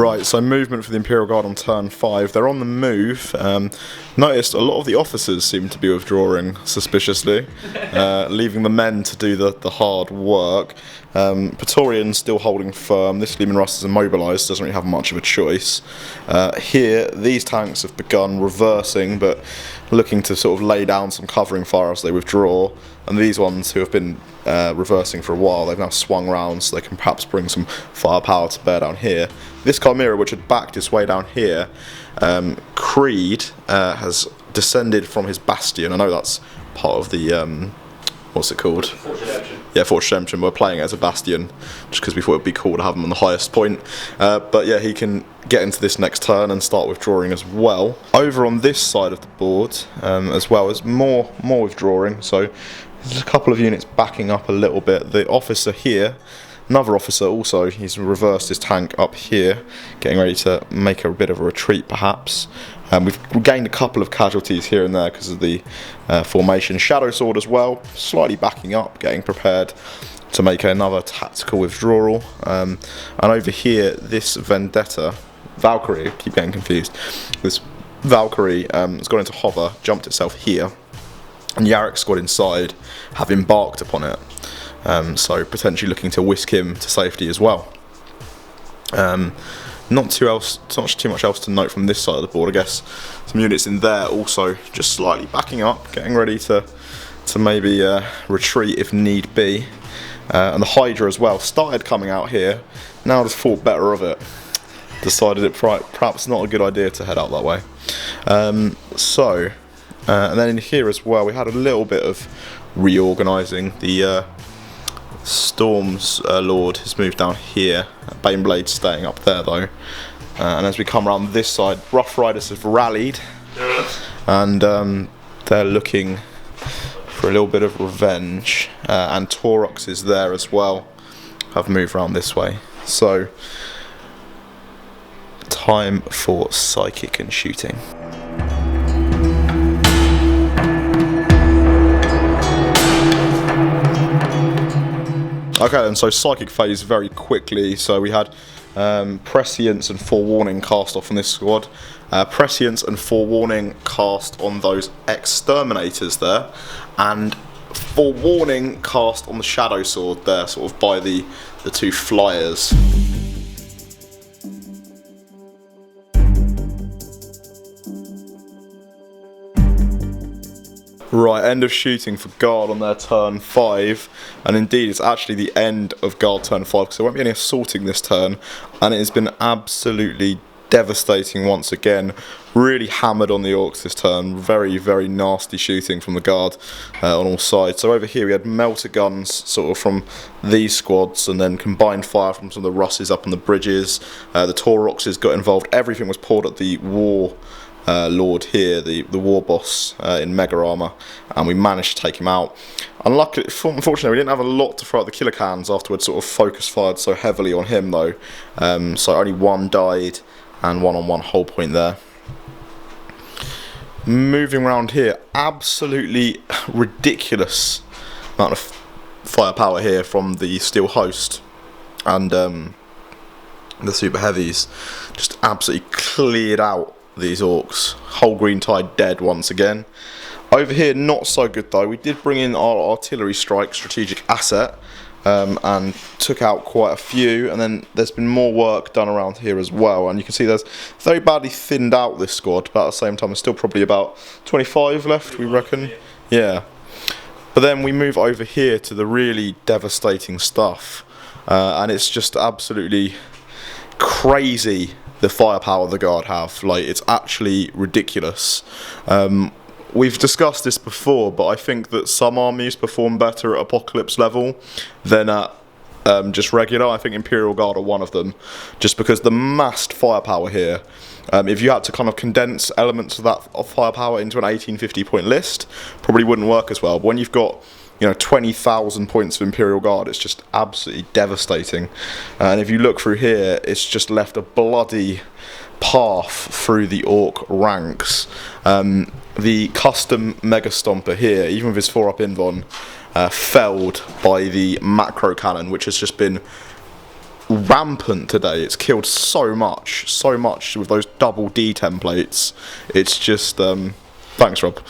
Right, so movement for the Imperial Guard on turn 5. They're on the move. Noticed a lot of the officers seem to be withdrawing suspiciously, leaving the men to do the hard work. Praetorians still holding firm. This Leman Russ is immobilised, doesn't really have much of a choice. Here, these tanks have begun reversing, but looking to sort of lay down some covering fire as they withdraw. And these ones who have been reversing for a while, they've now swung round so they can perhaps bring some firepower to bear down here. This Chimera, which had backed its way down here, Creed has descended from his bastion. I know that's part of the, what's it called? Fortune Redemption. Yeah, Fortune Redemption. We're playing it as a bastion just because we thought it would be cool to have him on the highest point. But yeah, he can get into this next turn and start withdrawing as well. Over on this side of the board, as well, as more withdrawing. So there's a couple of units backing up a little bit. The officer here, another officer also, he's reversed his tank up here, getting ready to make a bit of a retreat perhaps. We've gained a couple of casualties here and there because of the formation. Shadow Sword as well, slightly backing up, getting prepared to make another tactical withdrawal. And over here, this Vendetta, Valkyrie, keep getting confused, this Valkyrie has gone into hover, jumped itself here, and Yarrick's squad inside have embarked upon it. So potentially looking to whisk him to safety as well. Not too much else to note from this side of the board. I guess some units in there also just slightly backing up, getting ready to maybe retreat if need be. And the Hydra as well started coming out here. Now just thought better of it. Decided it perhaps not a good idea to head out that way. And then in here as well, we had a little bit of reorganising. The Storm's Lord has moved down here. Baneblade staying up there though. And as we come around this side, Rough Riders have rallied, and they're looking for a little bit of revenge. And Taurox is there as well. Have moved around this way. So time for psychic and shooting. Okay then, so psychic phase very quickly. So we had Prescience and Forewarning cast off on this squad. Prescience and Forewarning cast on those Exterminators there. And Forewarning cast on the Shadow Sword there, sort of by the two flyers. Right, end of shooting for Guard on their turn 5, and indeed it's actually the end of Guard turn 5 because there won't be any assaulting this turn, and it has been absolutely devastating once again. Really hammered on the Orcs this turn. Very, very nasty shooting from the Guard on all sides. So over here we had melter guns sort of from these squads, and then combined fire from some of the Russes up on the bridges. The Tauroxes got involved. Everything was poured at the War Lord here, the war boss in mega armor, and we managed to take him out. Unfortunately, we didn't have a lot to throw at the killer cans after we'd sort of focus fired so heavily on him though. So only one died and one on one whole point there. Moving around here, absolutely ridiculous amount of firepower here from the Steel Host and the Super Heavies. Just absolutely cleared out these Orcs. Whole Green Tide dead once again. Over here, not so good though. We did bring in our artillery strike strategic asset and took out quite a few, and then there's been more work done around here as well, and you can see there's very badly thinned out this squad, but at the same time there's still probably about 25 left, we reckon. Yeah. But then we move over here to the really devastating stuff, and it's just absolutely crazy the firepower the Guard have. Like, it's actually ridiculous. We've discussed this before, but I think that some armies perform better at Apocalypse level than at just regular. I think Imperial Guard are one of them, just because the massed firepower here, if you had to kind of condense elements of that firepower into an 1850 point list, probably wouldn't work as well. But when you've got 20,000 points of Imperial Guard, it's just absolutely devastating. And if you look through here, it's just left a bloody path through the Orc ranks. The custom Mega Stomper here, even with his 4-up invuln, felled by the macro cannon, which has just been rampant today. It's killed so much with those double D templates. It's just thanks, Rob.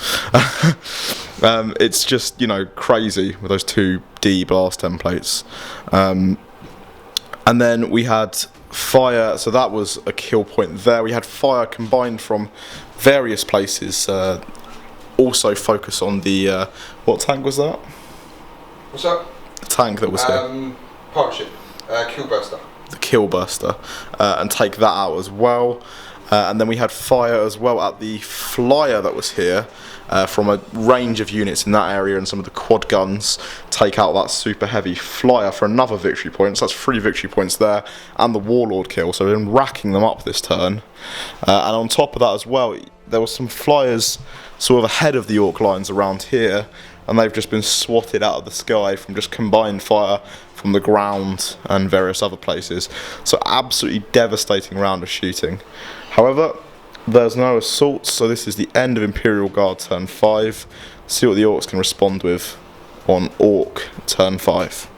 It's just, you know, crazy with those 2D blast templates. And then we had fire, so that was a kill point there. We had fire combined from various places. Also focus on the what tank was that? What's that? The tank that was here. Partnership. Killburster. The Killburster, and take that out as well. And then we had fire as well at the flyer that was here, from a range of units in that area, and some of the quad guns take out that super heavy flyer for another victory point. So that's 3 victory points there, and the warlord kill. So we've been racking them up this turn. And on top of that as well, there were some flyers sort of ahead of the orc lines around here, and they've just been swatted out of the sky from just combined fire from the ground and various other places. So absolutely devastating round of shooting. However, there's no assaults, so this is the end of Imperial Guard turn 5. See what the orcs can respond with on Orc turn 5.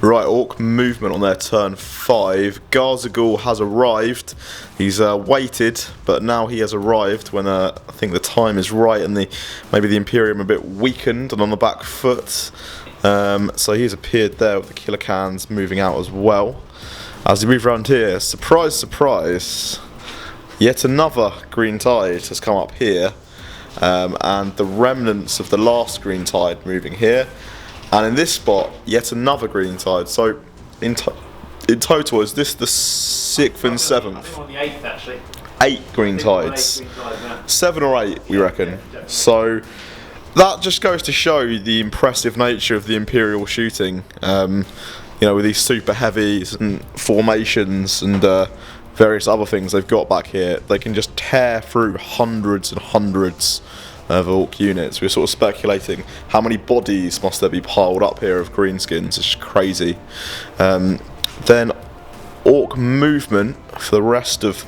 Right, Orc movement on their turn 5. Garzagul has arrived. He's waited, but now he has arrived when I think the time is right, and maybe the Imperium a bit weakened and on the back foot. So he's appeared there with the killer cans moving out as well. As we move around here, surprise, surprise, yet another green tide has come up here, and the remnants of the last green tide moving here. And in this spot, yet another green tide. So, in total, is this the 6th and 7th? I think on the 8th, actually. 8 green tides. 7 or 8, we reckon. So, that just goes to show the impressive nature of the Imperial shooting. You know, with these super heavies and formations and various other things they've got back here, they can just tear through hundreds and hundreds of orc units. We're sort of speculating how many bodies must there be piled up here of greenskins. It's crazy. Then orc movement for the rest of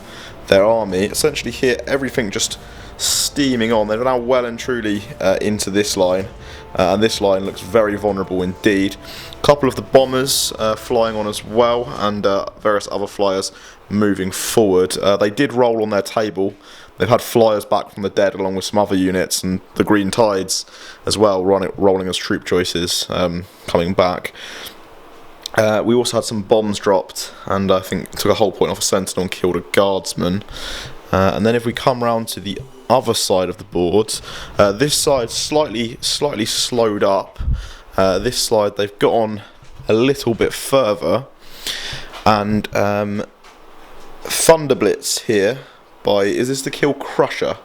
their army. Essentially here, everything just steaming on. They're now well and truly into this line, and this line looks very vulnerable indeed. A couple of the bombers flying on as well, and various other flyers moving forward. They did roll on their table. They've had flyers back from the dead along with some other units, and the green tides as well rolling as troop choices coming back. We also had some bombs dropped, and I think took a whole point off a sentinel and killed a guardsman. And then if we come round to the other side of the board, this side slightly slowed up. This side they've got on a little bit further, and Thunderblitz here by, is this the Kill Crusher?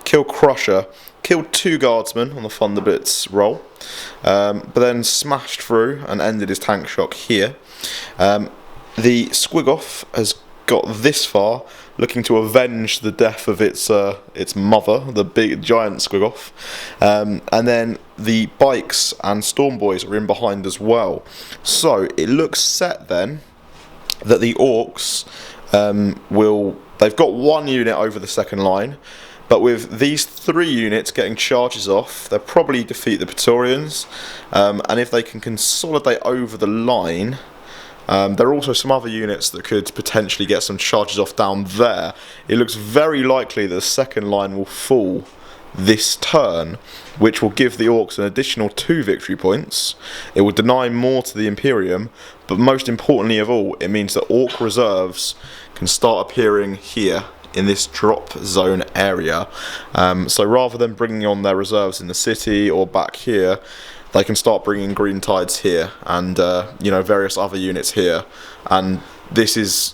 Kill Crusher killed 2 guardsmen on the Thunderblitz roll, but then smashed through and ended his tank shock here. The Squigoth has got this far, looking to avenge the death of its mother, the big giant Squigoth, and then the Bikes and Stormboys are in behind as well. So it looks set then that the Orcs they've got 1 unit over the second line, but with these 3 units getting charges off, they'll probably defeat the Praetorians, and if they can consolidate over the line, there are also some other units that could potentially get some charges off down there. It looks very likely that the second line will fall this turn, which will give the Orcs an additional 2 victory points. It will deny more to the Imperium, but most importantly of all, it means that Orc reserves can start appearing here in this drop zone area. So rather than bringing on their reserves in the city or back here, they can start bringing green tides here, and you know, various other units here. And this is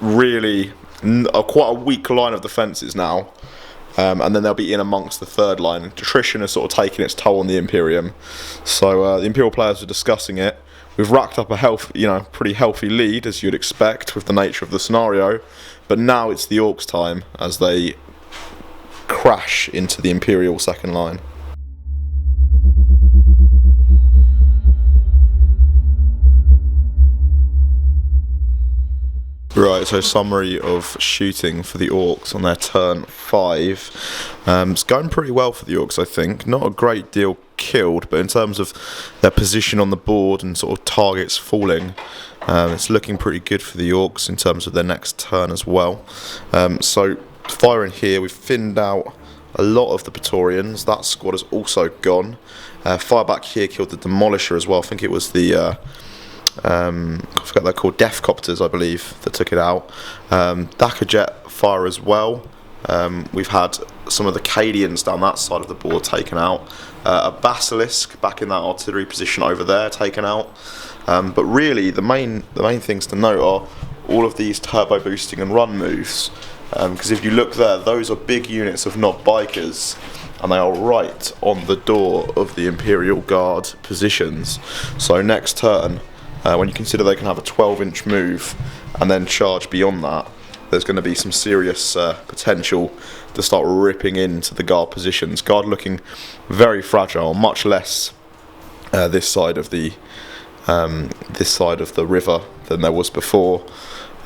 really quite a weak line of defences now. And then they'll be in amongst the third line. Attrition has sort of taken its toll on the Imperium, so the Imperial players are discussing it. We've racked up a pretty healthy lead, as you'd expect with the nature of the scenario, but now it's the Orcs' time as they crash into the Imperial second line. Right, so summary of shooting for the Orcs on their turn 5. It's going pretty well for the Orcs, I think. Not a great deal killed, but in terms of their position on the board and sort of targets falling, it's looking pretty good for the Orcs in terms of their next turn as well. So firing here, we've thinned out a lot of the Praetorians. That squad has also gone. Fire back here killed the Demolisher as well. I think it was the I forget they're called Deathcopters, I believe, that took it out. Dacker Jet fire as well. We've had some of the Cadians down that side of the board taken out. A Basilisk back in that artillery position over there taken out. But really, the main things to note are all of these turbo boosting and run moves. Because if you look there, those are big units of not bikers, and they are right on the door of the Imperial Guard positions. So next turn, when you consider they can have a 12-inch move and then charge beyond that, there's going to be some serious potential to start ripping into the Guard positions. Guard looking very fragile, much less this side of the river than there was before.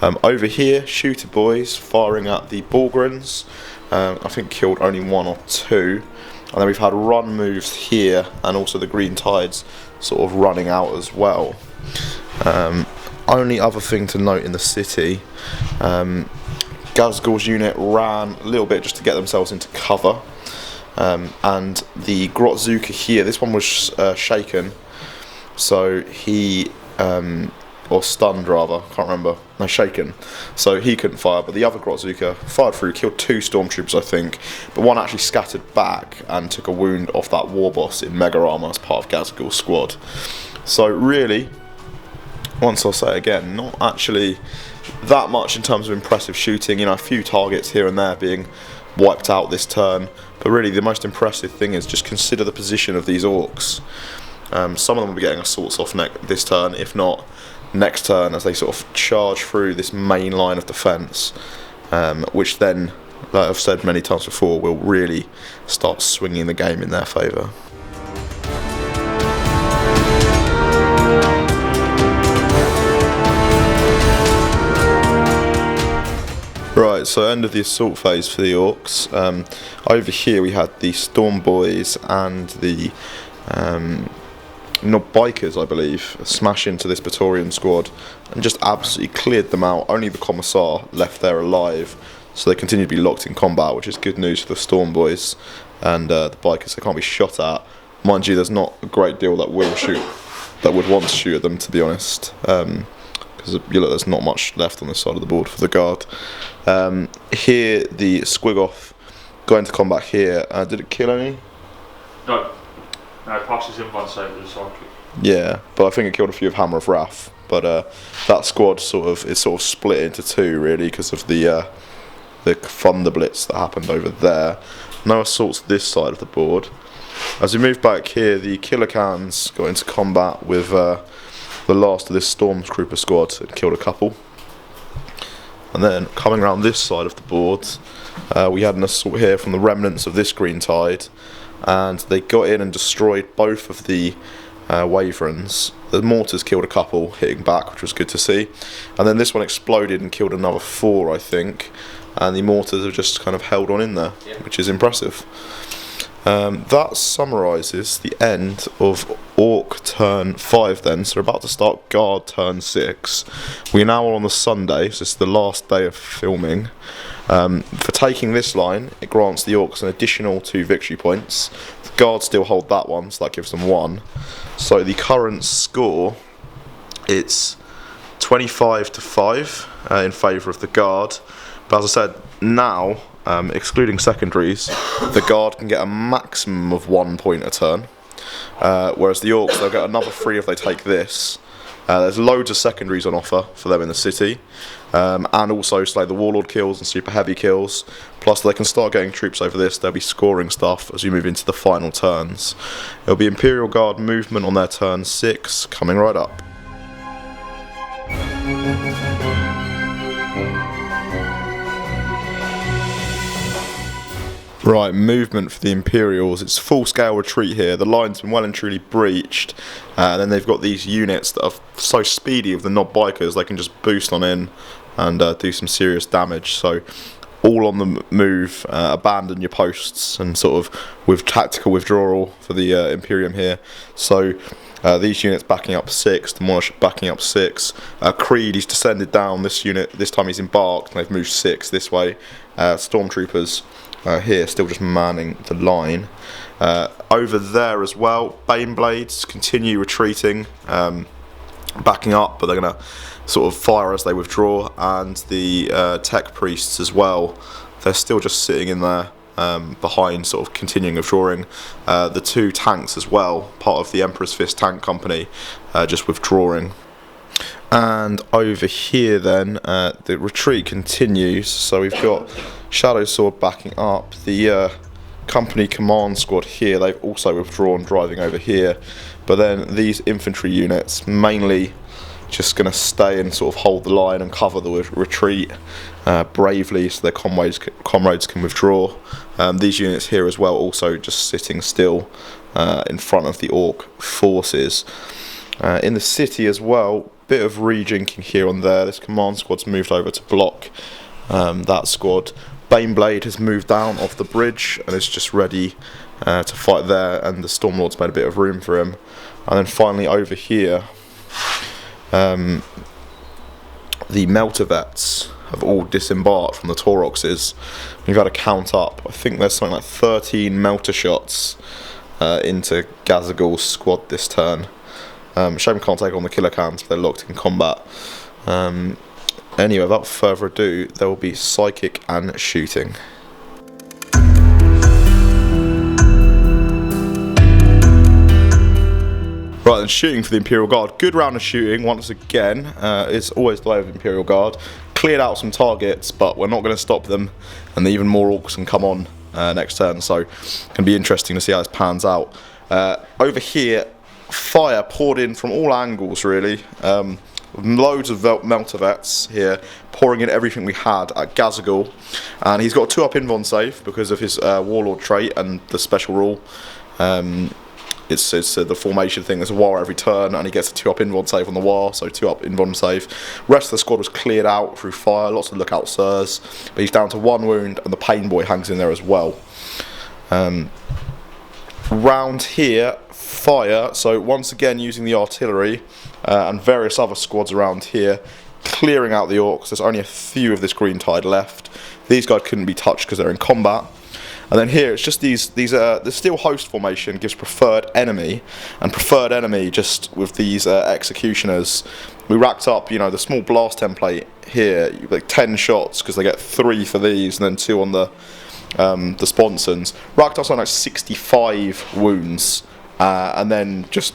Over here, Shooter Boys firing at the Borgrins. I think killed only 1 or 2. And then we've had run moves here, and also the Green Tides sort of running out as well. Only other thing to note in the city, Gazgul's unit ran a little bit just to get themselves into cover. And the Grotzuka here, this one was shaken, so he... or stunned rather, can't remember. No, shaken. So he couldn't fire, but the other Grotzuka fired through, killed 2 stormtroopers I think, but one actually scattered back and took a wound off that war boss in mega armor as part of Gazgul's squad. So really, once I'll say it again, not actually that much in terms of impressive shooting. You know, a few targets here and there being wiped out this turn, but really the most impressive thing is just consider the position of these Orcs. Some of them will be getting assaults off this turn, if not next turn, as they sort of charge through this main line of defence, which then, like I've said many times before, will really start swinging the game in their favour. Right, so end of the assault phase for the Orcs. Over here we had the Storm Boys and the not bikers, I believe, smash into this Praetorian squad and just absolutely cleared them out. Only the Commissar left there alive, so they continue to be locked in combat, which is good news for the Storm Boys. And the bikers, they can't be shot at. Mind you, there's not a great deal that would want to shoot at them, to be honest, because there's not much left on this side of the board for the Guard. Here, the Squigoth going to combat here. Did it kill any? No. No, it passes in one side of the circuit. Yeah, but I think it killed a few of Hammer of Wrath. But that squad is sort of split into 2 really because of the Thunder Blitz that happened over there. No assaults this side of the board. As we move back here, the Killer Cans got into combat with the last of this Stormtrooper squad and killed a couple. And then coming around this side of the board, we had an assault here from the remnants of this Green Tide. And they got in and destroyed both of the Waverns. The mortars killed a couple, hitting back, which was good to see. And then this one exploded and killed another 4, I think. And the mortars have just kind of held on in there, which is impressive. That summarises the end of Orc turn 5 then. So we're about to start Guard turn 6. We now are on the Sunday, so it's the last day of filming. For taking this line, it grants the Orcs an additional 2 victory points. The Guard still hold that one, so that gives them 1. So the current score, it's 25-5 in favour of the Guard. But as I said, now, excluding secondaries, the Guard can get a maximum of 1 point a turn. Whereas the Orcs, they'll get another 3 if they take this. There's loads of secondaries on offer for them in the city, and also slay the Warlord kills and super heavy kills. Plus they can start getting troops over this. They'll be scoring stuff as we move into the final turns. It'll be Imperial Guard movement on their turn 6 coming right up. Right, movement for the Imperials. It's full-scale retreat here. The line's been well and truly breached. And then they've got these units that are so speedy with the Knob Bikers, they can just boost on in and do some serious damage. So all on the move, abandon your posts and sort of with tactical withdrawal for the Imperium here. So these units backing up 6, Demolish backing up 6. Creed, he's descended down this unit, this time he's embarked, and they've moved 6 this way. Stormtroopers here still just manning the line. Over there as well, Baneblades continue retreating, backing up, but they're going to sort of fire as they withdraw, and the Tech Priests as well, they're still just sitting in there behind, sort of continuing withdrawing. The 2 tanks as well, part of the Emperor's Fist tank company, just withdrawing. And over here then, the retreat continues, so we've got Shadow Sword backing up. The company command squad here, they've also withdrawn, driving over here. But then these infantry units, mainly just going to stay and sort of hold the line and cover the retreat bravely, so their comrades can withdraw. These units here as well, also just sitting still in front of the Orc forces. In the city as well, bit of rejinking here and there. This command squad's moved over to block that squad. Baneblade has moved down off the bridge and is just ready to fight there, and the Stormlord's made a bit of room for him. And then finally over here, the Melter Vets have all disembarked from the Tauroxes. We've had a count up. I think there's something like 13 Melter shots into Gazagul's squad this turn. Shame can't take on the killer cans, they're locked in combat. Anyway, without further ado, there will be psychic and shooting. Right, then shooting for the Imperial Guard. Good round of shooting once again. It's always the way of Imperial Guard. Cleared out some targets, but we're not going to stop them, and even more Orcs can come on next turn, so it's going to be interesting to see how this pans out. Over here, fire poured in from all angles, really. Loads of Melter Vets here, pouring in everything we had at Gazagul, and he's got a 2-up invuln save because of his Warlord trait and the special rule. It's the formation thing, there's a war every turn, and he gets a 2-up invuln save on the war, so 2-up invuln save. Rest of the squad was cleared out through fire, lots of lookout sirs, but he's down to 1 wound, and the Pain Boy hangs in there as well. Round here, fire, so once again using the artillery and various other squads around here, clearing out the Orcs. There's only a few of this Green Tide left. These guys couldn't be touched because they're in combat. And then here it's just the Steel Host formation gives preferred enemy, and preferred enemy just with these executioners. We racked up, you know, the small blast template here, like 10 shots because they get 3 for these and then 2 on the sponsons. Racked up something like 65 wounds, and then just,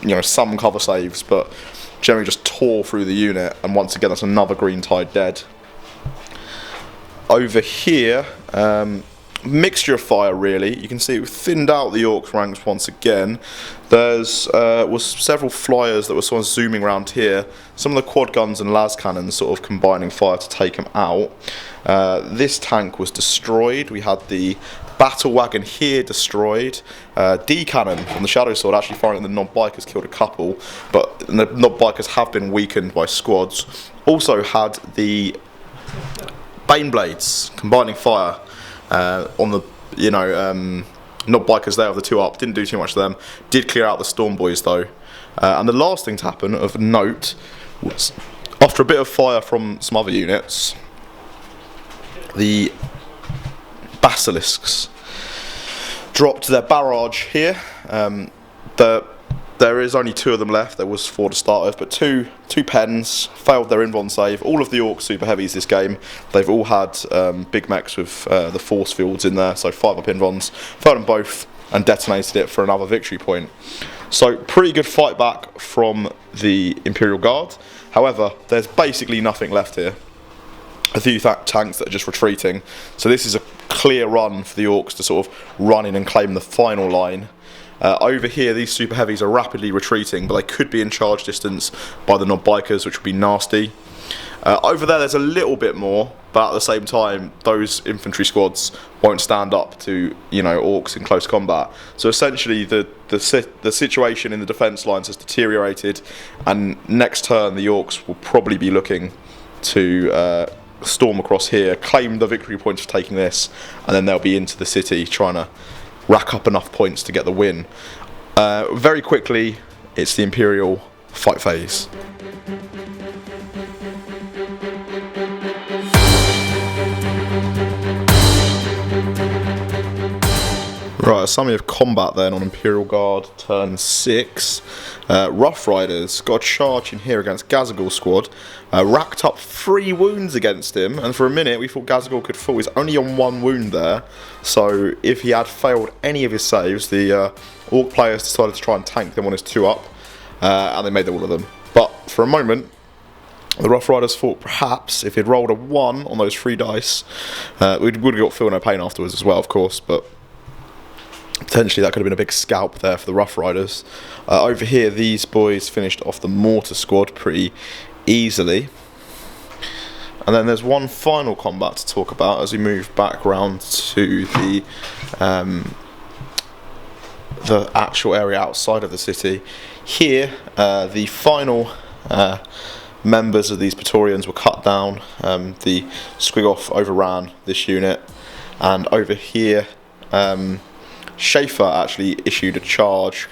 you know, some cover saves, but generally just tore through the unit. And once again, that's another Green Tide dead. Over here, mixture of fire really. You can see we've thinned out the Orcs ranks once again. There's was several flyers that were sort of zooming around here. Some of the quad guns and las cannons sort of combining fire to take them out. This tank was destroyed. We had the battle wagon here destroyed. D cannon from the Shadow Sword actually firing at the Knob Bikers killed a couple, but the Knob Bikers have been weakened by squads. Also had the Baneblades combining fire on the, you know, Knob Bikers there with the 2-up. Didn't do too much to them. Did clear out the Storm Boys though. And the last thing to happen of note was, after a bit of fire from some other units, the Basilisks dropped their barrage here. There is only 2 of them left. There was 4 to start with, but two pens failed their invuln save. All of the Orc super heavies this game, they've all had big mechs with the force fields in there, so 5-up invulns. Failed them both and detonated it for another victory point. So pretty good fight back from the Imperial Guard. However, there's basically nothing left here. A few tanks that are just retreating. So this is a clear run for the Orcs to sort of run in and claim the final line. Over here, these super heavies are rapidly retreating, but they could be in charge distance by the Knob Bikers, which would be nasty. Over there's a little bit more, but at the same time, those infantry squads won't stand up to, you know, Orcs in close combat. So essentially, the situation in the defence lines has deteriorated, and next turn the Orcs will probably be looking to storm across here, claim the victory points for taking this, and then they'll be into the city trying to rack up enough points to get the win. Very quickly, it's the Imperial fight phase. Right, a summary of combat then on Imperial Guard turn 6. Rough Riders got a charge in here against Gazagul's squad, racked up 3 wounds against him, and for a minute we thought Gazagul could fall. He's only on 1 wound there, so if he had failed any of his saves, the Orc players decided to try and tank them on his 2-up, and they made all of them. But for a moment, the Rough Riders thought perhaps if he'd rolled a 1 on those 3 dice, we would have got Feel No Pain afterwards as well, of course, but potentially that could have been a big scalp there for the Rough Riders. Over here, these boys finished off the Mortar squad pretty easily. And then there's one final combat to talk about as we move back round to the actual area outside of the city. Here, the final members of these Praetorians were cut down. The Squiggoth overran this unit, and over here Schaefer actually issued a charge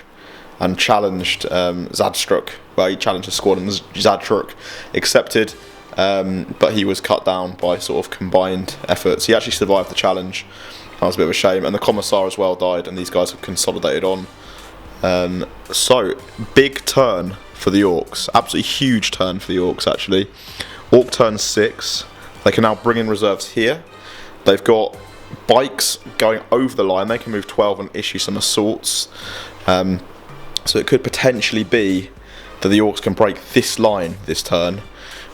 and challenged Zadstruck. Well, he challenged the squad and Zadstruck accepted, but he was cut down by sort of combined efforts. He actually survived the challenge. That was a bit of a shame, and the Commissar as well died, and these guys have consolidated on. So, big turn for the Orcs. Absolutely huge turn for the Orcs, actually. Orc turn 6. They can now bring in reserves here. They've got bikes going over the line. They can move 12 and issue some assaults. So it could potentially be that the Orcs can break this line this turn,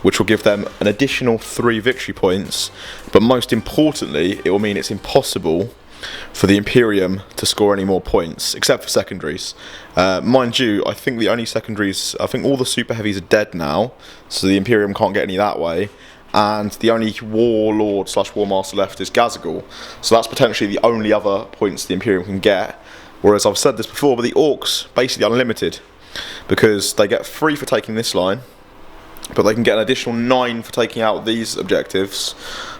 which will give them an additional 3 victory points. But most importantly, it will mean it's impossible for the Imperium to score any more points, except for secondaries. Mind you, I think the only secondaries, I think all the super heavies are dead now, so the Imperium can't get any that way. And the only warlord / war master left is Gazagul, so that's potentially the only other points the Imperium can get. Whereas I've said this before, but the Orcs basically unlimited, because they get 3 for taking this line, but they can get an additional 9 for taking out these objectives.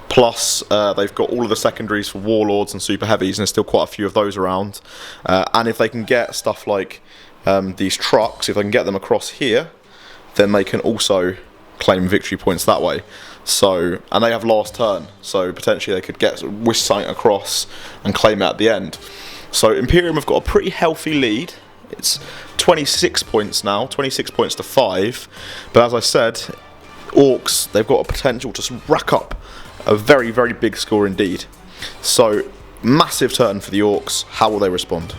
Plus, they've got all of the secondaries for warlords and super heavies, and there's still quite a few of those around. And if they can get stuff like these trucks, if they can get them across here, then they can also claim victory points that way. So, and they have last turn, so potentially they could get whisk something across and claim it at the end. So Imperium have got a pretty healthy lead. It's 26 points now, 26 points to 5. But as I said, Orcs, they've got a potential to rack up a very, very big score indeed. So, massive turn for the Orcs. How will they respond?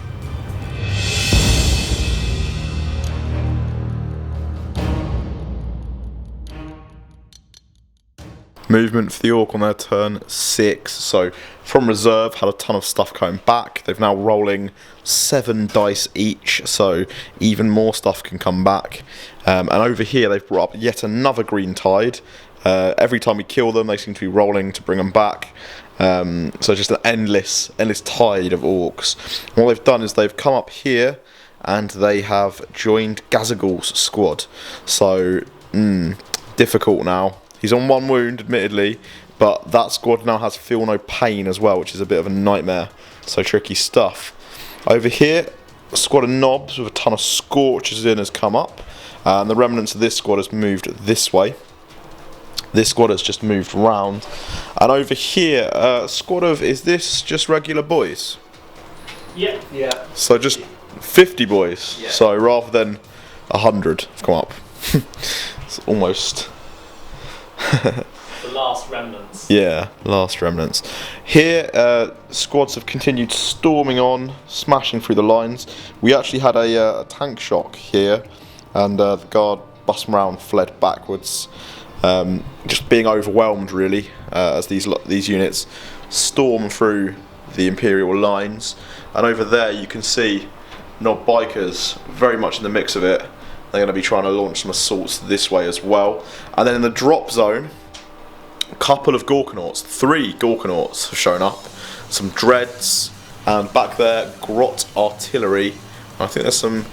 Movement for the Orc on their turn 6. So from reserve, had a ton of stuff coming back. They've now rolling 7 dice each, so even more stuff can come back. And over here they've brought up yet another green tide. Every time we kill them, they seem to be rolling to bring them back. So just an endless tide of Orcs. And what they've done is they've come up here and they have joined Gazagul's squad. So difficult now. He's on 1 wound, admittedly, but that squad now has Feel No Pain as well, which is a bit of a nightmare. So tricky stuff. Over here, a squad of Knobs with a ton of Scorchers in has come up. And the remnants of this squad has moved this way. This squad has just moved round. And over here, squad of, is this just regular boys? Yeah. Yeah. So just 50 boys. Yeah. So rather than 100 have come up. It's almost... The last remnants. Yeah, last remnants. Here, squads have continued storming on, smashing through the lines. We actually had a tank shock here, and the guard bust round, fled backwards, just being overwhelmed really, as these units storm through the Imperial lines. And over there you can see Knob Bikers very much in the mix of it. They're going to be trying to launch some assaults this way as well. And then in the drop zone, a couple of Gorkanauts, 3 Gorkanauts have shown up. Some Dreads, and back there, Grot Artillery. I think there's some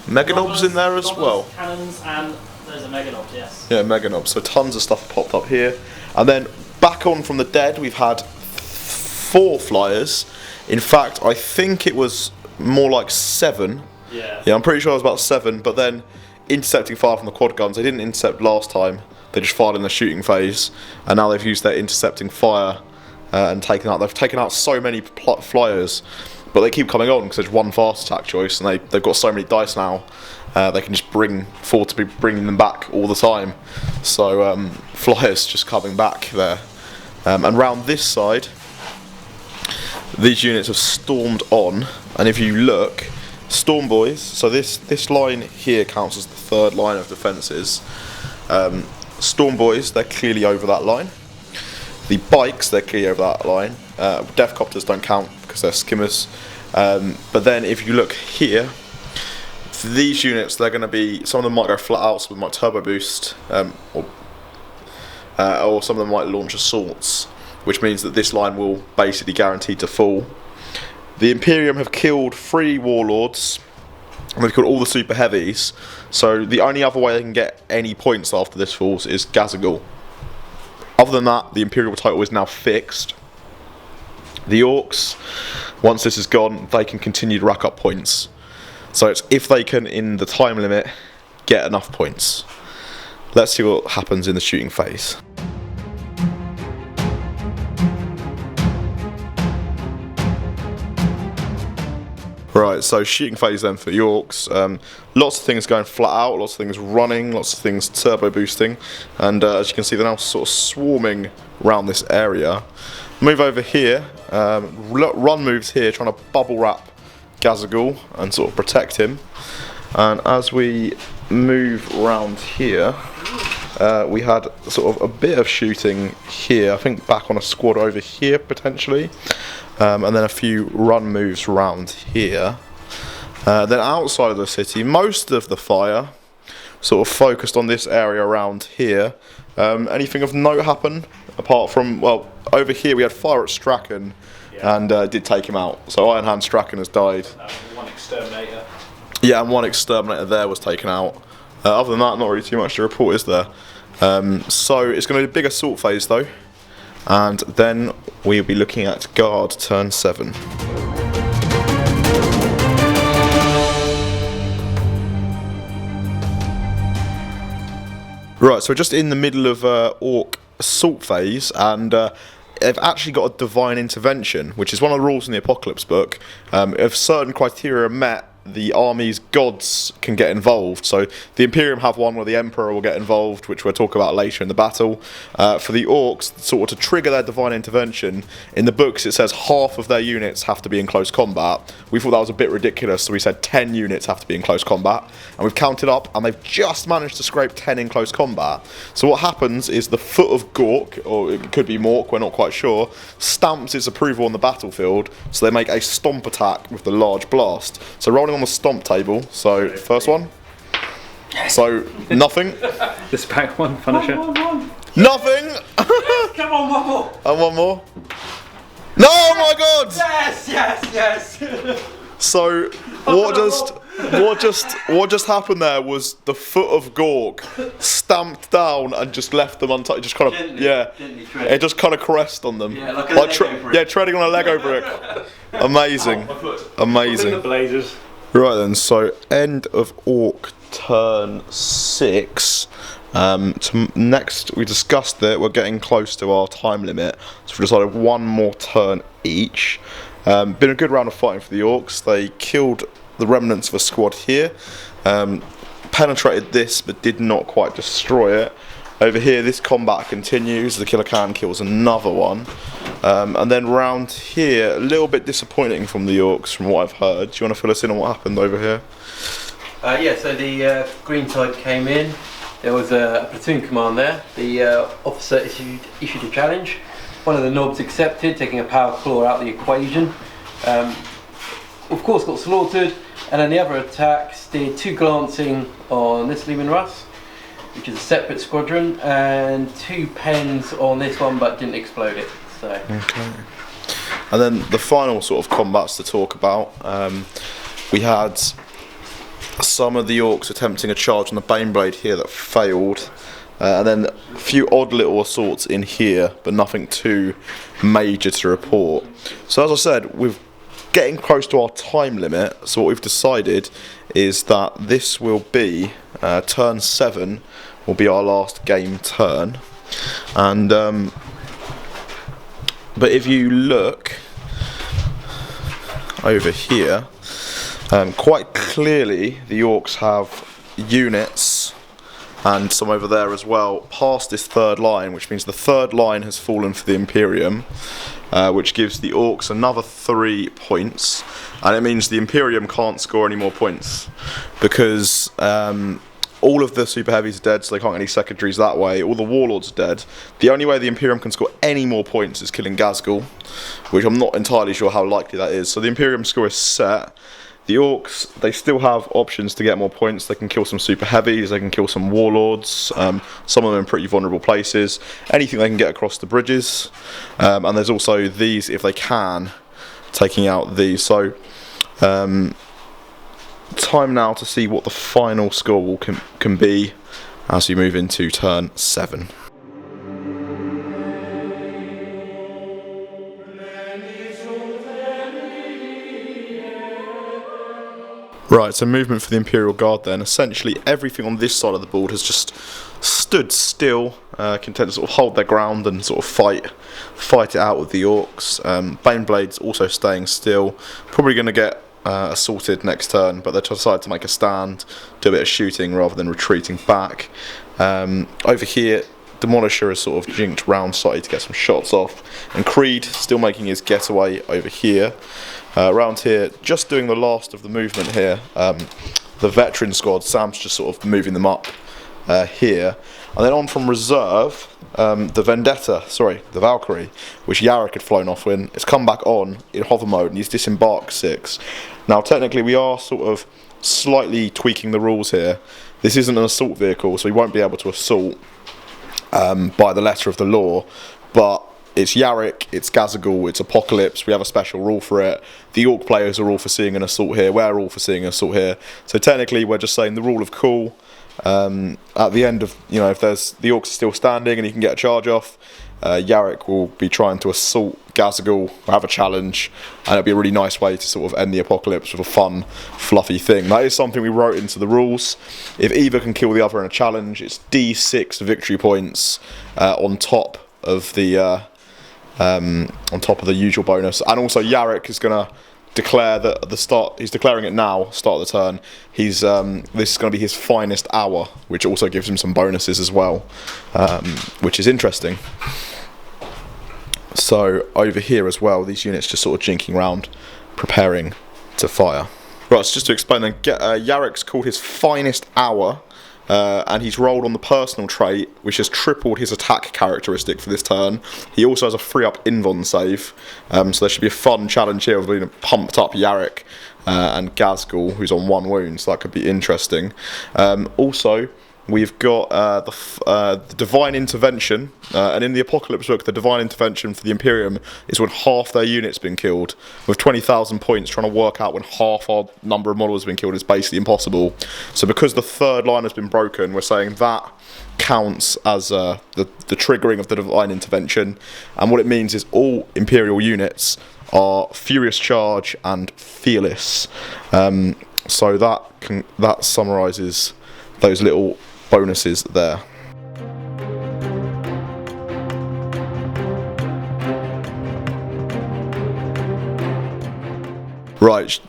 Meganobs in there as well. Cannons and There's a Mega Knob, yes. Yeah, Mega Knob. So tons of stuff popped up here. And then back on from the dead, we've had 4 flyers. In fact, I think it was more like 7. Yeah, I'm pretty sure it was about 7, but then intercepting fire from the quad guns. They didn't intercept last time. They just fired in the shooting phase, and now they've used their intercepting fire and taken out. They've taken out so many flyers, but they keep coming on because there's one fast attack choice, and they've got so many dice now. They can just afford to be bringing them back all the time. So flyers just coming back there, and round this side, these units have stormed on, and if you look, Storm Boys. So this line here counts as the 3rd line of defences. Storm Boys, they're clearly over that line. The bikes, they're clearly over that line. Death Copters don't count because they're skimmers. But then if you look here, for these units, they're going to be, some of them might go flat out, some of them might turbo boost, or some of them might launch assaults, which means that this line will basically guarantee to fall. The Imperium have killed 3 warlords, and they've killed all the super heavies, so the only other way they can get any points after this falls is Gazagul. Other than that, the Imperial title is now fixed. The Orcs, once this is gone, they can continue to rack up points. So it's if they can, in the time limit, get enough points. Let's see what happens in the shooting phase. Right, so shooting phase then for the Orcs. Lots of things going flat out, lots of things running, lots of things turbo boosting, and as you can see, they're now sort of swarming around this area. Move over here, run moves here, trying to bubble wrap Gazagul and sort of protect him. And as we move around here, we had sort of a bit of shooting here, I think back on a squad over here potentially. And then a few run moves around here. Then outside of the city, most of the fire sort of focused on this area around here. Anything of note happen? Apart from, well, over here we had fire at Strachan, and did take him out. So Iron Hand Strachan has died. One exterminator. Yeah, and one exterminator there was taken out. Other than that, not really too much to report, is there? So it's going to be a big assault phase though. And then we'll be looking at guard turn 7. Right, so we're just in the middle of Orc assault phase, and they've actually got a divine intervention, which is one of the rules in the Apocalypse book. If certain criteria are met, the army's gods can get involved. So the Imperium have one where the Emperor will get involved, which we'll talk about later in the battle. For the Orcs, sort of to trigger their divine intervention, in the books it says half of their units have to be in close combat. We thought that was a bit ridiculous, so we said 10 units have to be in close combat, and we've counted up, and they've just managed to scrape 10 in close combat. So what happens is the Foot of Gork, or it could be Mork, we're not quite sure, stamps its approval on the battlefield, so they make a stomp attack with the large blast. So rolling on the stomp table, so first one, so nothing. This back one, finisher. Nothing! Come on, one more. And one more. No, oh my god! Yes. So what just happened there was the Foot of Gork stamped down and just left them untouched. Just kind of it just kind of caressed on them, like treading on a Lego brick. Amazing, amazing. The blazers. Right then, so end of Orc turn 6. Next, we discussed that we're getting close to our time limit, so we decided one more turn each. Been a good round of fighting for the Orcs. They killed the remnants of a squad here, penetrated this but did not quite destroy it. Over here, this combat continues. The Killer Khan kills another one. And then round here, a little bit disappointing from the Orcs, from what I've heard. Do you want to fill us in on what happened over here? Yeah, so the green tide came in. There was a platoon command there. The officer issued a challenge. One of the knobs accepted, taking a power claw out of the equation. Of course, got slaughtered. And then the other attacks did 2 glancing on this Leman Russ, which is a separate squadron, and 2 pens on this one, but didn't explode it. So. Okay. And then the final sort of combats to talk about. We had some of the orcs attempting a charge on the Baneblade here that failed. And then a few odd little assaults in here, but nothing too major to report. So as I said, we're getting close to our time limit, so what we've decided is that this will be, turn 7 will be our last game turn. And but if you look over here, quite clearly the orcs have units, and some over there as well, past this third line, which means the third line has fallen for the Imperium, which gives the orcs another 3 points, and it means the Imperium can't score any more points, because all of the super heavies are dead, so they can't get any secondaries that way. All the warlords are dead. The only way the Imperium can score any more points is killing Ghazghkull, which I'm not entirely sure how likely that is. So the Imperium score is set. The orcs, they still have options to get more points. They can kill some super heavies, they can kill some warlords, some of them in pretty vulnerable places, anything they can get across the bridges, and there's also these, if they can, taking out these. So time now to see what the final score can be as we move into turn 7. Right, so movement for the Imperial Guard then. Essentially everything on this side of the board has just stood still, content to sort of hold their ground and sort of fight it out with the orcs. Baneblade's also staying still, probably going to get assaulted next turn, but they decide to make a stand, do a bit of shooting rather than retreating back. Over here, Demolisher is sort of jinked round side to get some shots off, and Creed still making his getaway over here. Around here, just doing the last of the movement here, the veteran squad, Sam's just sort of moving them up here. And then on from reserve, the Valkyrie, which Yarrick had flown off in, it's come back on in hover mode and he's disembarked 6. Now technically we are sort of slightly tweaking the rules here. This isn't an assault vehicle, so we won't be able to assault by the letter of the law, but it's Yarrick, it's Ghazghkull, it's Apocalypse, we have a special rule for it. The Orc players are all for seeing an assault here, we're all for seeing an assault here. So technically we're just saying the rule of cool. At the end of, if there's the Orcs are still standing and he can get a charge off, Yarrick will be trying to assault Ghazghkull, have a challenge, and it'll be a really nice way to sort of end the Apocalypse with a fun, fluffy thing. That is something we wrote into the rules. If either can kill the other in a challenge, it's D6 victory points on top of the usual bonus, and also Yarrick is going to declare that at the start, he's declaring it now, start of the turn, this is going to be his finest hour, which also gives him some bonuses as well, which is interesting. So over here as well, these units just sort of jinking around, preparing to fire. Right, so just to explain then, Yarrick's called his finest hour, and he's rolled on the personal trait, which has tripled his attack characteristic for this turn. He also has a 3-up Invon save, so there should be a fun challenge here of being pumped up Yarrick and Ghazghkull, who's on 1 wound, so that could be interesting. Also, we've got the Divine Intervention, and in the Apocalypse book, the Divine Intervention for the Imperium is when half their unit's been killed. With 20,000 points, trying to work out when half our number of models have been killed is basically impossible. So because the third line has been broken, we're saying that counts as the triggering of the Divine Intervention, and what it means is all Imperial units are Furious Charge and Fearless. So that summarises those little bonuses there. Right,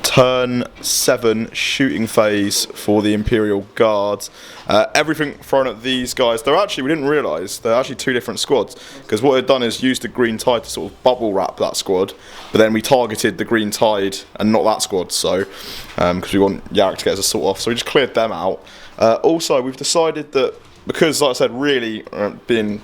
turn 7 shooting phase for the Imperial Guard. Everything thrown at these guys. We didn't realise, they're actually 2 different squads, because what they've done is used the Green Tide to sort of bubble wrap that squad, but then we targeted the Green Tide and not that squad, so because we want Yarrick to get his assault off, so we just cleared them out. Also, we've decided that because, like I said, really being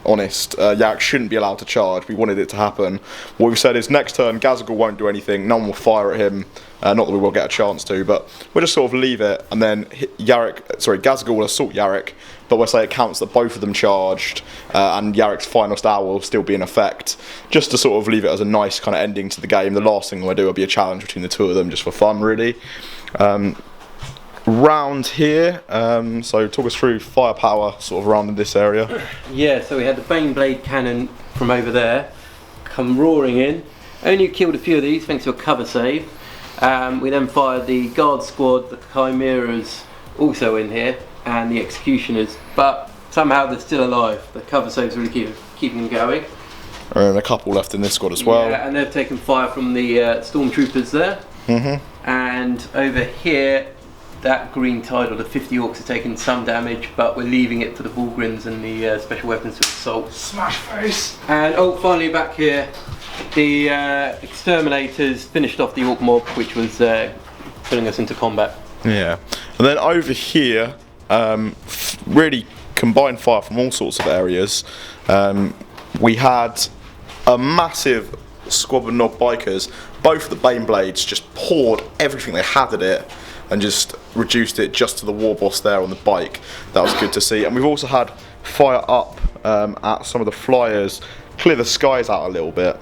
honest, Yarrick shouldn't be allowed to charge. We wanted it to happen. What we've said is next turn Ghazghkull won't do anything. No one will fire at him. Not that we will get a chance to, but we'll just sort of leave it, and then Ghazghkull will assault Yarrick. But we'll say it counts that both of them charged, and Yarrick's finest hour will still be in effect, just to sort of leave it as a nice kind of ending to the game. The last thing we'll do will be a challenge between the 2 of them, just for fun, really. round here, so talk us through firepower sort of around in this area. Yeah, so we had the Baneblade cannon from over there come roaring in. Only killed a few of these thanks to a cover save. We then fired the guard squad, the chimeras also in here, and the executioners, but somehow they're still alive. The cover saves really keeping them going. And a couple left in this squad as well. Yeah, and they've taken fire from the stormtroopers there. And over here, that green tide, or the 50 orcs, are taking some damage, but we're leaving it for the Bullgrins and the special weapons of assault. Smash face. And finally back here, the exterminators finished off the orc mob, which was putting us into combat. Yeah, and then over here, really combined fire from all sorts of areas. We had a massive squad of Nog bikers. Both the Baneblades just poured everything they had at it and just reduced it just to the war boss there on the bike. That was good to see. And we've also had fire up at some of the flyers, clear the skies out a little bit.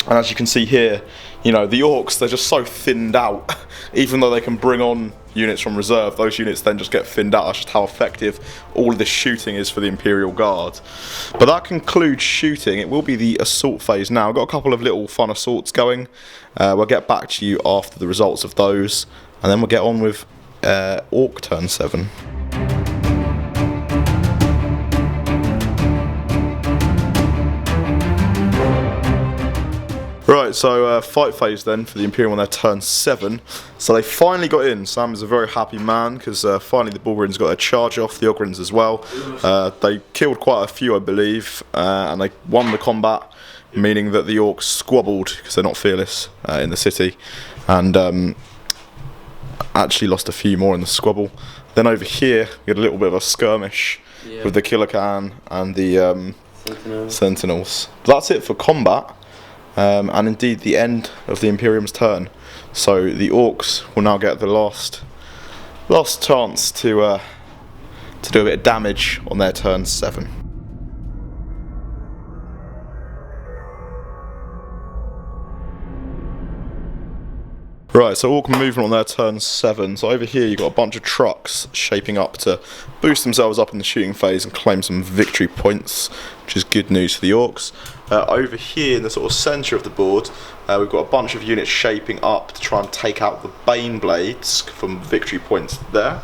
And as you can see here, you know, the orcs, they're just so thinned out. Even though they can bring on units from reserve, those units then just get thinned out. That's just how effective all of this shooting is for the Imperial Guard. But that concludes shooting. It will be the assault phase now. I've got a couple of little fun assaults going. We'll get back to you after the results of those. And then we'll get on with Orc turn 7. Right, so fight phase then for the Imperium on their turn 7. So they finally got in. Sam is a very happy man because finally the Bullgrins got their charge off, the Ogrins as well. They killed quite a few, I believe, and they won the combat, meaning that the Orcs squabbled because they're not fearless in the city, and actually lost a few more in the squabble. Then over here we had a little bit of a skirmish with the Killer Khan and the Sentinels. That's it for combat. And indeed the end of the Imperium's turn. So the Orcs will now get the last chance to do a bit of damage on their turn 7. Right, so Orc movement on their turn 7. So over here you've got a bunch of trucks shaping up to boost themselves up in the shooting phase and claim some victory points, which is good news for the Orcs. Over here in the sort of centre of the board, we've got a bunch of units shaping up to try and take out the Baneblades from victory points there.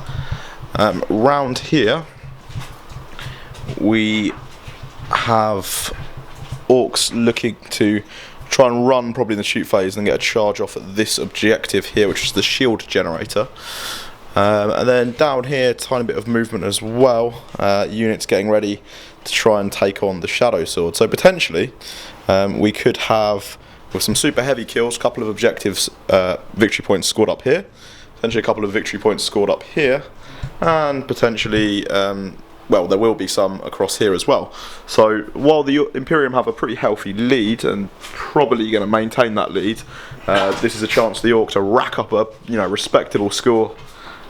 Round here we have Orcs looking to try and run probably in the shoot phase and get a charge off at this objective here, which is the shield generator. And then down here, tiny bit of movement as well. Units getting ready to try and take on the Shadow Sword. So potentially, we could have, with some super heavy kills, a couple of objectives, victory points scored up here. Potentially a couple of victory points scored up here. And potentially, well, there will be some across here as well. So while the Imperium have a pretty healthy lead and probably going to maintain that lead, this is a chance for the Orc to rack up a respectable score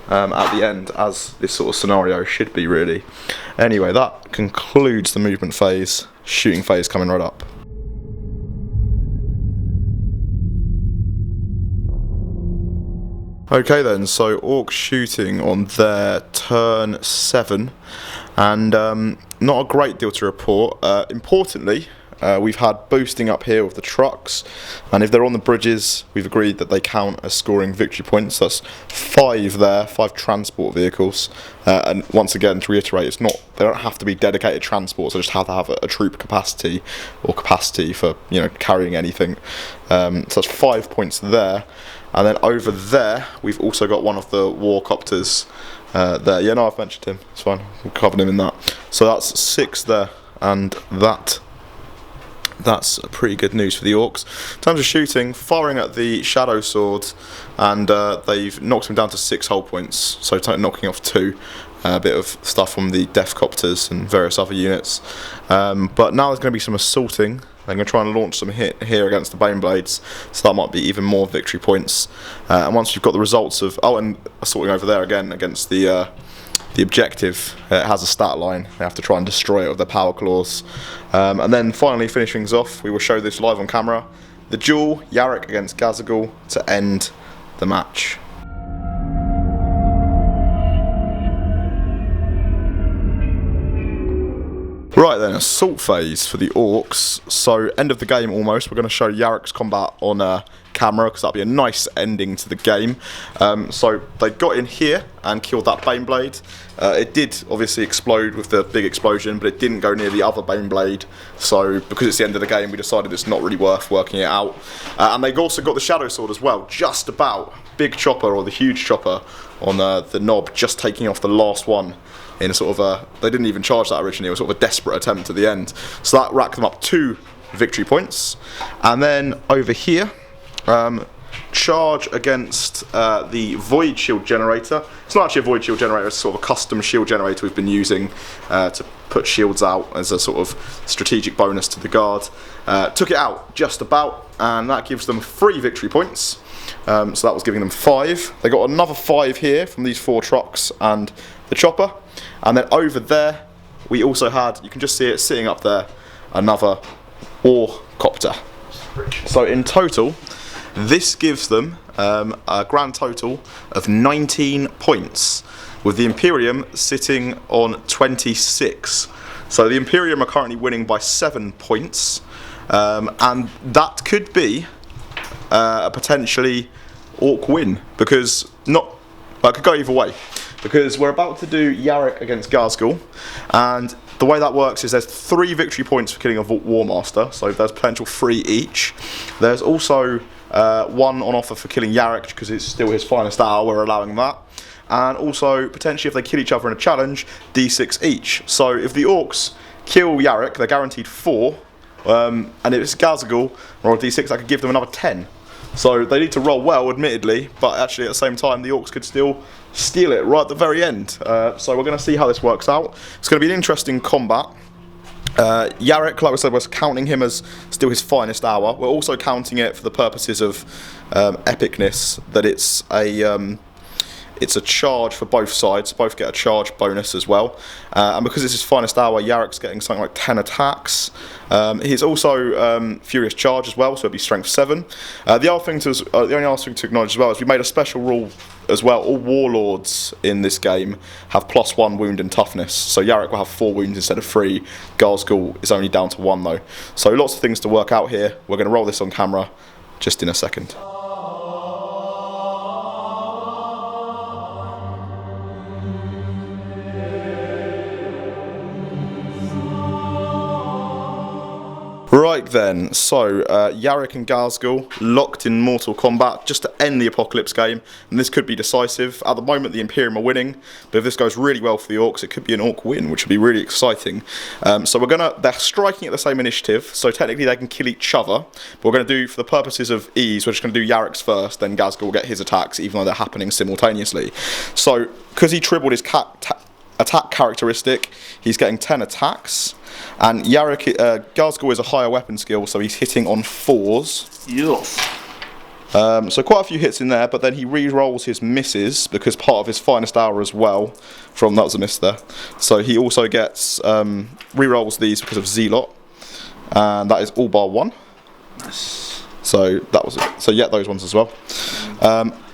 at the end, as this sort of scenario should be really. Anyway, that concludes the movement phase. Shooting phase coming right up. Okay then, so Orcs shooting on their turn 7, and not a great deal to report. Importantly, we've had boosting up here with the trucks, and if they're on the bridges, we've agreed that they count as scoring victory points. That's 5 there, 5 transport vehicles. And once again, to reiterate, they don't have to be dedicated transports. They just have to have a troop capacity or capacity for carrying anything. So that's 5 points there. And then over there, we've also got one of the warcopters there. Yeah, no, I've mentioned him. It's fine. We'll cover him in that. So that's 6 there, and that's pretty good news for the Orcs. In terms of shooting, firing at the Shadow Sword, and they've knocked him down to 6 hull points, so knocking off 2. A bit of stuff from the Deathcopters and various other units. But now there's going to be some assaulting. They're going to try and launch some hit here against the Baneblades, so that might be even more victory points. And once you've got the results of... Oh, and assaulting over there again against the objective, it has a stat line. They have to try and destroy it with their power claws. And then finally, finishing things off, we will show this live on camera. The duel, Yarrick against Gazagul, to end the match. Right then, assault phase for the orcs. So end of the game almost. We're going to show Yarrick's combat on camera because that'll be a nice ending to the game. So they got in here and killed that Baneblade. It did obviously explode with the big explosion, but it didn't go near the other Baneblade. So because it's the end of the game, we decided it's not really worth working it out. And they also got the Shadow Sword as well, just about. Big chopper, or the huge chopper on the knob, just taking off the last one in a sort of a, they didn't even charge that originally, it was sort of a desperate attempt at the end. So that racked them up 2 victory points. And then over here, charge against the Void Shield Generator. It's not actually a Void Shield Generator, it's sort of a custom shield generator we've been using to put shields out as a sort of strategic bonus to the guard. Took it out just about, and that gives them 3 victory points. So that was giving them 5. They got another 5 here from these 4 trucks and the chopper. And then over there, we also had, you can just see it sitting up there, another war copter. So in total, this gives them a grand total of 19 points, with the Imperium sitting on 26. So the Imperium are currently winning by 7 points, and that could be a potentially orc win, because it could go either way, because we're about to do Yarrick against Garsgul, and the way that works is there's 3 victory points for killing a War Master, so there's potential 3 each. There's also 1 on offer for killing Yarrick because it's still his finest hour, we're allowing that. And also, potentially if they kill each other in a challenge, d6 each. So if the orcs kill Yarrick, they're guaranteed 4, and if it's Garsgul or a d6, I could give them another 10. So they need to roll well, admittedly, but actually at the same time the orcs could still steal it right at the very end. So we're going to see how this works out. It's going to be an interesting combat. Yarrick, like I said, we're counting him as still his finest hour. We're also counting it for the purposes of epicness, that it's a charge for both sides. Both get a charge bonus as well. And because it's his finest hour, Yarrick's getting something like 10 attacks. He's also Furious Charge as well, so it'll be Strength 7. The only other thing to acknowledge as well is we made a special rule as well. All Warlords in this game have +1 wound and toughness. So Yarrick will have 4 wounds instead of 3. Garsgul is only down to 1 though. So lots of things to work out here. We're going to roll this on camera just in a second. Right then, so Yarrick and Garsgul locked in mortal combat just to end the Apocalypse game, and this could be decisive. At the moment the Imperium are winning, but if this goes really well for the orcs, it could be an orc win, which would be really exciting. So they're striking at the same initiative, so technically they can kill each other, but we're going to do, for the purposes of ease, we're just going to do Yarrick's first, then Garsgul will get his attacks, even though they're happening simultaneously. So, because he tripled his attack characteristic, he's getting 10 attacks. And Garsgul is a higher weapon skill, so he's hitting on 4s. Yes. So quite a few hits in there, but then he re-rolls his misses because part of his finest hour as well. That was a miss there. So he also gets re-rolls these because of Zealot, and that is all bar 1. Nice. So that was it. So yeah, those ones as well.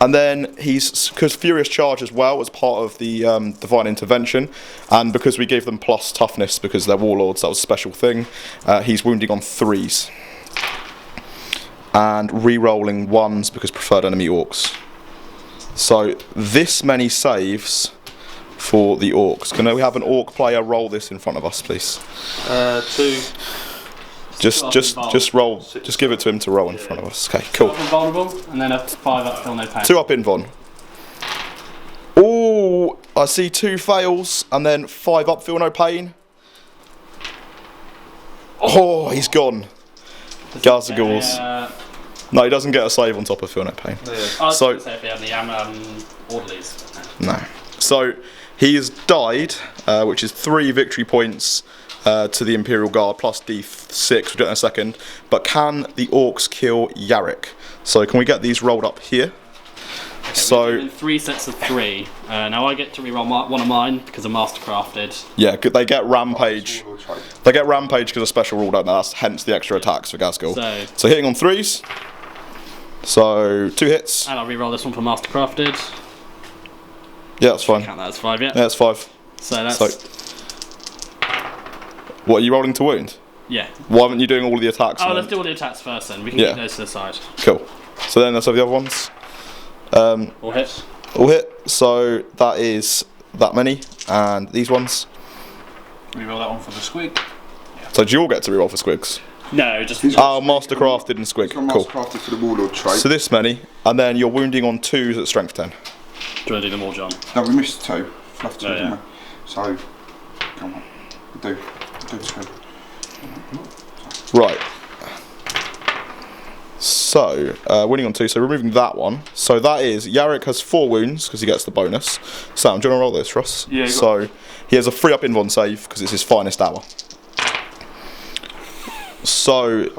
And then because Furious Charge as well as part of the Divine Intervention, and because we gave them plus toughness because they're Warlords, that was a special thing. He's wounding on 3s. And re-rolling 1s because preferred enemy orcs. So this many saves for the orcs. Can we have an orc player roll this in front of us, please? 2. Just roll. Just give it to him to roll in front of us. Okay, cool. Invulnerable, and then a 5 up, feel no pain. 2 up Invon. Oh, I see 2 fails, and then 5 up, feel no pain. Oh, he's gone. Garsgul's. No, he doesn't get a save on top of feel no pain. I was going to say if he had the orderlies. No. So he has died, which is 3 victory points to the Imperial Guard plus D6, we'll do it in a second. But can the orcs kill Yarrick? So can we get these rolled up here? Okay, so 3 sets of 3. Now I get to reroll one of mine because I'm mastercrafted. Yeah, they get Rampage. They get Rampage because of special rule, don't they? That's hence the extra attacks for Garsgul. So hitting on 3s. So 2 hits. And I'll reroll this one for mastercrafted. Yeah, that's fine. Count that as 5, yeah? Yeah, that's 5. So that's What, are you rolling to wound? Yeah. Why aren't you doing all the attacks? Oh, let's do all the attacks first then. We can Yeah. keep those to the side. Cool. So then let's have the other ones. All hit. All hit. So that is that many. And these ones. Reroll that one for the squig. So do you all get to reroll for squigs? No, just. Oh, Mastercrafted and squig. It's got Cool. Mastercrafted for the Warlord trait. So this many. And then you're wounding on 2s at strength 10. Do you want to do them all, John? No, we missed 2. Fluff 2, Oh, didn't yeah. we? So, come on. Do 2. Right. So, winning on 2, so removing that one. So that is, Yarrick has 4 wounds, because he gets the bonus. Sam, do you want to roll this, Ross? Yeah, you got So, he has a 3-up invuln save, because it's his finest hour. So,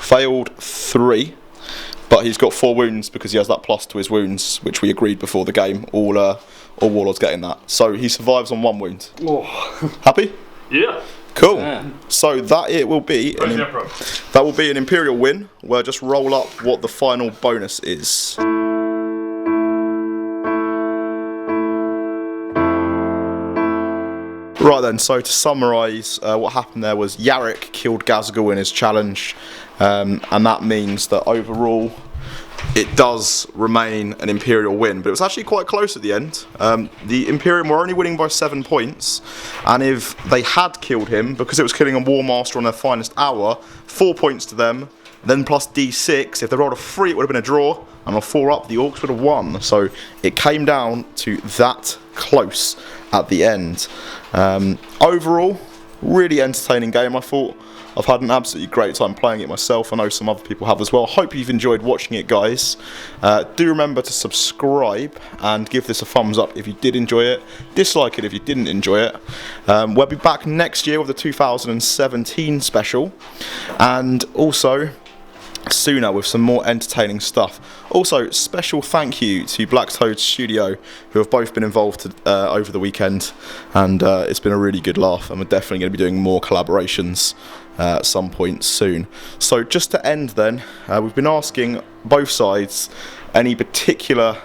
failed 3. But he's got 4 wounds, because he has that plus to his wounds, which we agreed before the game. All Warlords getting that. So, he survives on 1 wound. Oh. Happy? Yeah. Cool. Yeah. So that it will be Praise the Emperor. that will be an Imperial win. We'll just roll up what the final bonus is. Right then, so to summarise, what happened there was Yarrick killed Gazgul in his challenge, and that means that overall it does remain an Imperial win, but it was actually quite close at the end. The Imperium were only winning by 7 points, and if they had killed him, because it was killing a War Master on their finest hour, 4 points to them, then plus D6, if they rolled a 3 it would have been a draw, and on 4 up the Orcs would have won. So it came down to that close at the end. Overall, really entertaining game, I thought. I've had an absolutely great time playing it myself. I know some other people have as well. Hope you've enjoyed watching it, guys. Do remember to subscribe and give this a thumbs up if you did enjoy it. Dislike it if you didn't enjoy it. We'll be back next year with the 2017 special. And also sooner with some more entertaining stuff. Also, special thank you to Black Toad Studio, who have both been involved over the weekend, and it's been a really good laugh, and we're definitely going to be doing more collaborations at some point soon. So just to end then, we've been asking both sides any particular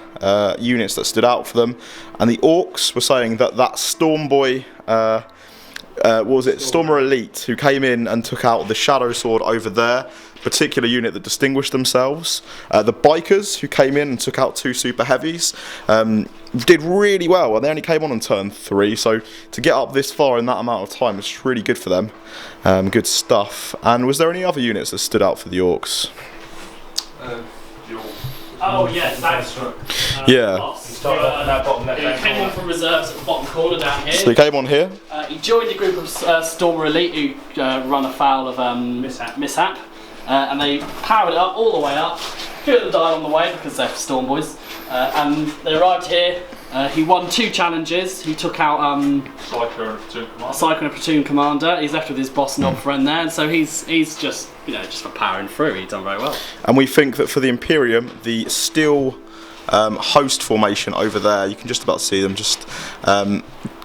units that stood out for them, and the Orcs were saying that Stormboy, what was it, Stormer Elite, who came in and took out the Shadow Sword over there, particular unit that distinguished themselves. The Bikers, who came in and took out 2 super heavies, did really well, and they only came on turn 3, so to get up this far in that amount of time is really good for them. Good stuff. And was there any other units that stood out for the Orcs? Oh yes, that's Yeah. He came on from reserves at the bottom corner down here. So he came on here. He joined a group of Stormer Elite who run afoul of Mishap. And they powered it up all the way up. Few of them died on the way because they're Storm Boys. And they arrived here. He won 2 challenges. He took out Psycho and a platoon commander. He's left with his boss knob friend there, and so he's just just for powering through. He's done very well. And we think that for the Imperium, the steel host formation over there, you can just about see them, just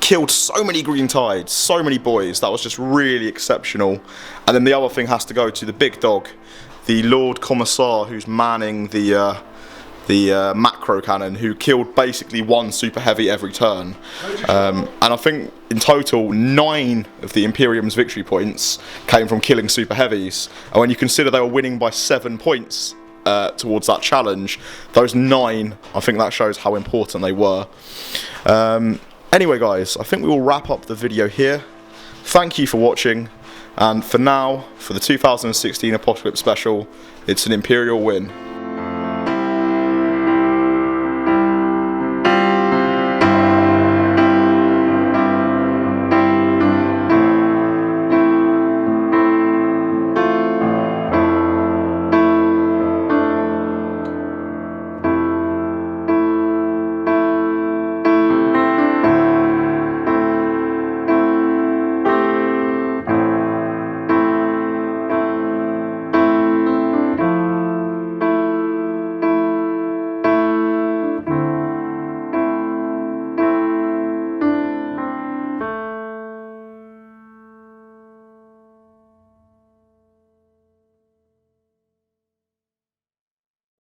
killed so many green tides, so many boys. That was just really exceptional. And then the other thing has to go to the big dog, the Lord Commissar, who's manning the macro cannon, who killed basically 1 super heavy every turn. And I think in total 9 of the Imperium's victory points came from killing super heavies. And when you consider they were winning by 7 points towards that challenge, those 9, I think that shows how important they were. Anyway guys, I think we will wrap up the video here. Thank you for watching, and for now, for the 2016 Apocalypse special, it's an Imperial win.